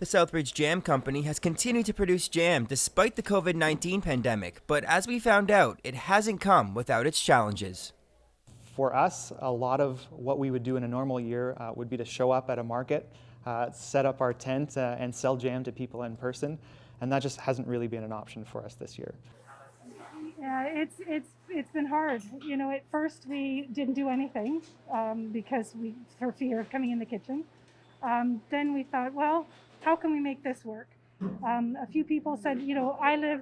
The Southridge Jam Company has continued to produce jam despite the COVID-19 pandemic, but as we found out, it hasn't come without its challenges. For us, a lot of what we would do in a normal year would be to show up at a market, set up our tent and sell jam to people in person, and that just hasn't really been an option for us this year. Yeah, it's been hard. You know, at first we didn't do anything because for fear of coming in the kitchen. Then we thought, well, how can we make this work? A few people said, you know, I live,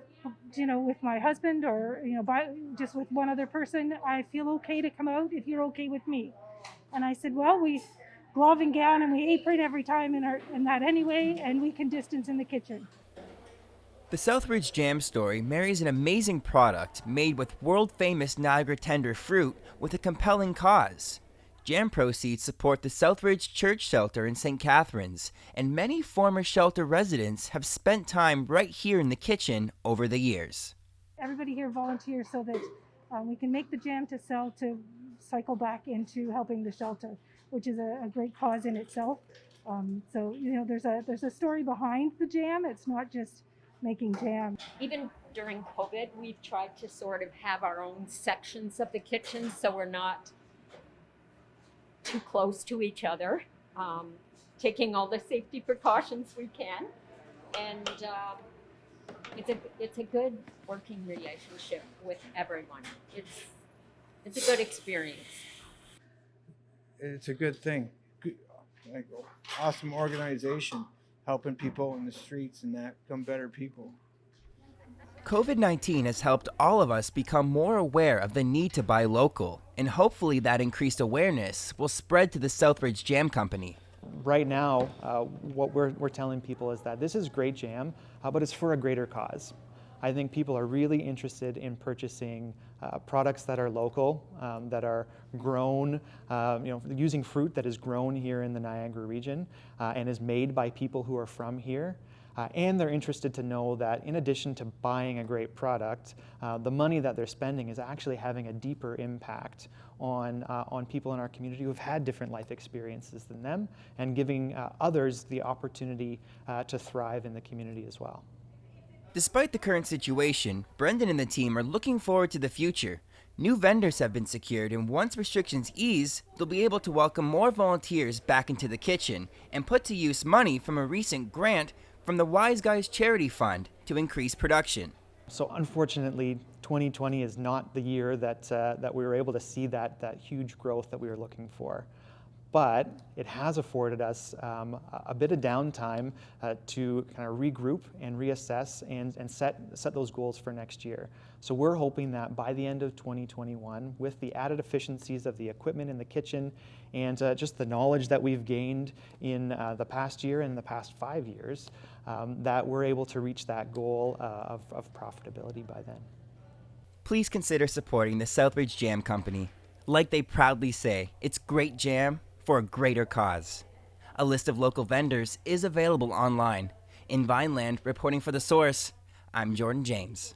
with my husband or, just with one other person. I feel okay to come out if you're okay with me. And I said, well, we glove and gown and we apron every time in that anyway, and we can distance in the kitchen. The Southridge Jam story marries an amazing product made with world-famous Niagara tender fruit with a compelling cause. Jam proceeds support the Southridge Church Shelter in St. Catharines, and many former shelter residents have spent time right here in the kitchen over the years. Everybody here volunteers so that we can make the jam to sell to cycle back into helping the shelter, which is a great cause in itself. So there's a story behind the jam. It's not just making jam. Even during COVID, we've tried to sort of have our own sections of the kitchen so we're not too close to each other, taking all the safety precautions we can, and it's a good working relationship with everyone. It's a good experience. It's a good thing. Awesome organization, helping people in the streets and that become better people. COVID-19 has helped all of us become more aware of the need to buy local, and hopefully that increased awareness will spread to the Southridge Jam Company. Right now, what we're telling people is that this is great jam, but it's for a greater cause. I think people are really interested in purchasing products that are local, that are grown, using fruit that is grown here in the Niagara region and is made by people who are from here. And they're interested to know that in addition to buying a great product, the money that they're spending is actually having a deeper impact on people in our community who have had different life experiences than them, and giving others the opportunity to thrive in the community as well. Despite the current situation, Brendan and the team are looking forward to the future. New vendors have been secured, and once restrictions ease, they'll be able to welcome more volunteers back into the kitchen and put to use money from a recent grant from the Wise Guys Charity Fund to increase production. So unfortunately, 2020 is not the year that we were able to see that huge growth that we were looking for. But it has afforded us a bit of downtime to kind of regroup and reassess and set those goals for next year. So we're hoping that by the end of 2021, with the added efficiencies of the equipment in the kitchen and just the knowledge that we've gained in the past year and the past 5 years, that we're able to reach that goal of profitability by then. Please consider supporting the Southridge Jam Company. Like they proudly say, it's great jam for a greater cause. A list of local vendors is available online. In Vineland, reporting for The Source, I'm Jordan James.